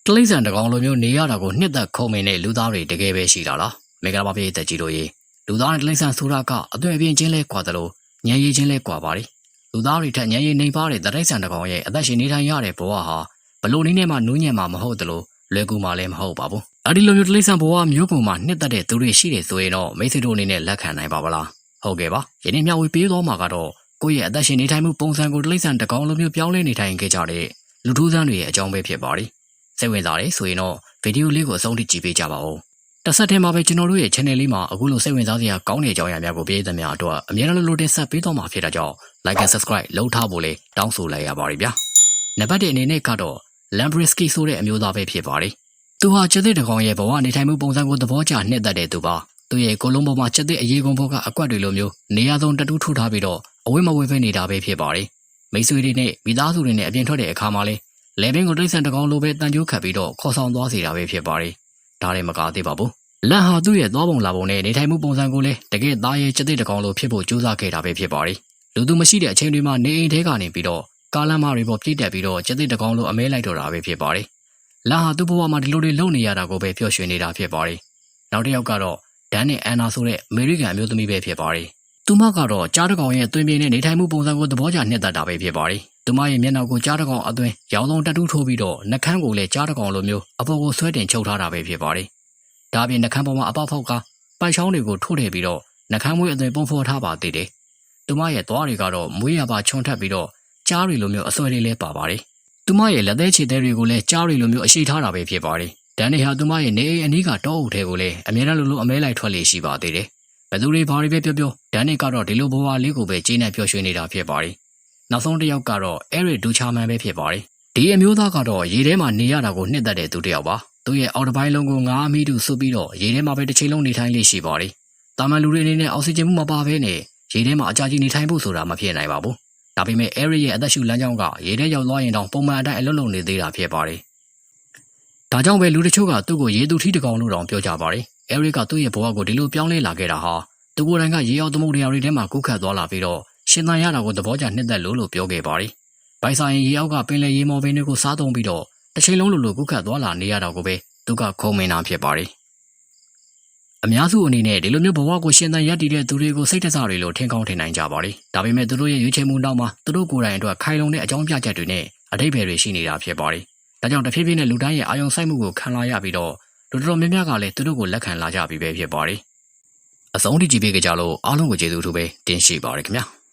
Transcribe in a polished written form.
တလိမ့်ဆန်တကောင်လိုမျိုးနေရတာကိုနှစ်သက်ခုံမင်းတဲ့လူသားတွေတကယ်ပဲရှိတာလားမေကလာပါပြေးတက်ကြည့်လို့ရေလူသားနဲ့တလိမ့်ဆန်ဆိုတာကအသွင်အပြင်ချင်းလဲကွာတယ်လို့ညံရည်ချင်းလဲကွာပါလေလူသားတွေထက်ညံရည်နေပါတဲ့တလိမ့်ဆန်တကောင်ရဲ့အသက်ရှင်နေထိုင်ရတဲ့ဘဝဟာဘလို့နည်းနဲ့မှနူးညံ့မှာမဟုတ်တယ်လို့လွယ်ကူမှလည်းမဟုတ်ပါဘူးအဲ့ဒီလိုမျိုးတလိမ့်ဆန်ဘဝမျိုးပုံမှာနှစ်သက်တဲ့သူတွေရှိတယ်ဆိုရင်တော့မိတ်ဆွေတို့အနေနဲ့လက်ခံနိုင်ပါဗလားဟုတ်ကဲ့ပါယနေ့မျှဝေပေးသွားမှာကတော့ကိုယ့်ရဲ့အသက်ရှင်နေထိုင်မှုပုံစံကိုတလိမ့်ဆန်တကောင်လိုမျိုးပြောင်းလဲနေထိုင်ခဲ့ကြတဲ့လူထူးဆန်းတွေရဲ့အကြောင်းပဲဖြစ်ပါလိမ့်စိတ်ဝင်စားတယ်ဆိုရင်တော့ဗီဒီယိုလေးကိုအဆုံးထိကြည့်ပေးကြပါဦးတစ်ဆက်တည်းမှာပဲကျွန်တော်တို့ရဲ့ channel လေးမှာအခုလိုစိတ်ဝင်စားစရာကောင်းတဲ့အကြောင်းအရာများကိုပေးသမျှအတွက်အများကြီးလိုတင်ဆက်ပေးတော့မှာဖြစ်တာကြောင့် like and subscribe လုပ်ထားဖို့လေးတောင်းဆိုလိုက်ရပါတယ်ဗျာနံပါတ်1အနေနဲ့ကတော့ Lambriski ဆိုတဲ့အမျိုးသားပဲဖြစ်ပါတယ်သူဟာကျသစ်တကောင်ရဲ့ဘဝနေထိုင်မှုပုံစံကိုသဘောကျနှစ်သက်တဲ့သူပါသူရဲ့ကိုလုံးပေါ်မှာကျသစ်အရေးကုန်ဘောကအကွက်တွေလိုမျိုးနေရာစုံတတူးထိုးထားပြီးတော့အဝိမဝေပဲနေတာပဲဖြစ်ပါတယ်မိတ်ဆွေတွေနဲ့မိသားစုတွေနဲ့အပြင်ထွက်တဲ့အခါမှာလဲလေဘင်းကိုတိတ်ဆန်တကောင်လိုပဲတန်ကြိုးခတ်ပြီးတော့ခေါ်ဆောင်သွားစေတာပဲဖြစ်ပါတယ်ဒါလည်းမကားသေးပါဘူးလက်ဟာသူ့ရဲ့သွားပုံလာပုံနဲ့နေထိုင်မှုပုံစံကိုလည်းတကယ်သားရဲ့ကျသစ်တကောင်လိုဖြစ်ဖို့ကြိုးစားခဲ့တာပဲဖြစ်ပါတယ်လူသူမရှိတဲ့အချိန်တွေမှာနေအိမ်ထဲကနေပြီးတော့ကားလမ်းမတွေပေါ်ပြည့်တက်ပြီးတော့ကျသစ်တကောင်လိုအမဲလိုက်တော့တာပဲဖြစ်ပါတယ်လက်ဟာသူ့ဘဝမှာဒီလိုတွေလုပ်နေရတာကိုပဲပျော်ရွှင်နေတာဖြစ်ပါတယ်နောက်တစ်ယောက်ကတော့ဒန်နဲ့အန်နာဆိုတဲ့အမေရိကန်အမျိုးသမီးပဲဖြစ်ပါတယ်သူမကတော့ကြားတကောင်ရဲ့တွင်ပြင်းနဲ့နေထိုင်မှုပုံစံကိုသဘောကျနှစ်သက်တာပဲဖြစ်ပါတယ်သူမရဲ့မျက်နှာကိုကြားတကောင်အသွင်ရောင်စုံတတူးထိုးပြီးတော့နှကန်းကိုလည်းကြားတကောင်လိုမျိုးအပေါ်ကိုဆွဲတင်ချုပ်ထားတာပဲဖြစ်ပါတယ်ဒါပြင်နှကန်းပေါ်မှာအပေါက်ဖောက်ကပိုက်ချောင်းတွေကိုထိုးထည့်ပြီးတော့နှကန်းမွေးအသွင်ပုံဖော်ထားပါသေးတယ်သူမရဲ့သွားတွေကတော့မွေးရပါခြုံထပ်ပြီးတော့ကြားတွေလိုမျိုးအစွဲလေးလဲပါပါတယ်သူမရဲ့လက်သေးခြေသေးတွေကိုလည်းကြားတွေလိုမျိုးအရှိထားတာပဲဖြစ်ပါတယ်ဒန်နီဟာသူမရဲ့နေအိမ်အနီးကတောအုပ်ထဲကိုလည်းအမြဲတမ်းလိုအမဲလိုက်ထွက်လေရှိပါသေးတယ်ဘယ်သူတွေဘာတွေပဲပြောဒန်နီကတော့ဒီလိုဘဝလေးကိုပဲကြီးနဲ့ပျော်ရွှင်နေတာဖြစ်ပါတယ်နောက်ဆုံးတစ်ယောက်ကတော့အဲရစ်ဒူချာမန်ပဲဖြစ်ပါတယ်ဒီအမျိုးသားကတော့ရေထဲမှာနေရတာကိုနှစ်သက်တဲ့သူတစ်ယောက်ပါသူရဲ့အောက်တစ်ပိုင်းလုံးကိုငါးအမီးတူဆုပ်ပြီးတော့ရေထဲမှာပဲတစ်ချိန်လုံးနေထိုင်လေးရှိပါတယ်တာမန်လူတွေအနေနဲ့အောက်ဆီဂျင်မှုမပါဘဲနဲ့ရေထဲမှာအကြာကြီးနေထိုင်ဖို့ဆိုတာမဖြစ်နိုင်ပါဘူးဒါပေမဲ့အဲရစ်ရဲ့အသက်ရှူလမ်းကြောင်းကရေထဲရောက်သွားရင်တော့ပုံမှန်အတိုင်းအလုပ်လုပ်နေသေးတာဖြစ်ပါတယ်ဒါကြောင့်ပဲလူတချို့ကသူ့ကိုရေသူထီးတကောင်လို့တောင်ပြောကြပါတယ်အဲရစ်ကသူ့ရဲ့ဘဝကိုဒီလိုပြောင်းလဲလာခဲ့တာဟာသူကိုယ်တိုင်ကရေအောက်သမုဒ္ဒရာတွေထဲမှာကူးခတ်သွားလာပြီးတော့ရှင်သန်ရတာကိုသဘောကျနှစ်သက်လို့ပြောခဲ့ပါတယ်။ဘိုင်ဆိုင်ရေအောက်ကပင်လယ်ရေမော်ပင်တွေကိုစားသုံးပြီးတော့တစ်ချိန်လုံးလိုကူးခတ်သွားလာနေရတာကိုပဲသူကခုံမင်တာဖြစ်ပါတယ်။အများစုအနေနဲ့ဒီလိုမျိုးဘဝကိုရှင်သန်ရည်တည်တဲ့သူတွေကိုစိတ်တဆတွေလို့ထင်ကောင်းထင်နိုင်ကြပါတယ်။ဒါပေမဲ့သူတို့ရဲ့ရွေးချယ်မှုနောက်မှာသူတို့ကိုယ်တိုင်အတွက်ခိုင်လုံတဲ့အကြောင်းပြချက်တွေနဲ့အထိပ္ပယ်တွေရှိနေတာဖြစ်ပါတယ်။ဒါကြောင့်တဖြည်းဖြည်းနဲ့လူတိုင်းရဲ့အာရုံစိုက်မှုကိုခံလာရပြီးတော့လူတော်များများကလည်းသူတို့ကိုလက်ခံလာကြပြီပဲဖြစ်ပါတယ်။အဆုံးထိကြည့်ပေးကြလို့အားလုံးကိုကျေးဇူးထူးပဲတင်ရှိပါရခင်ဗျာ။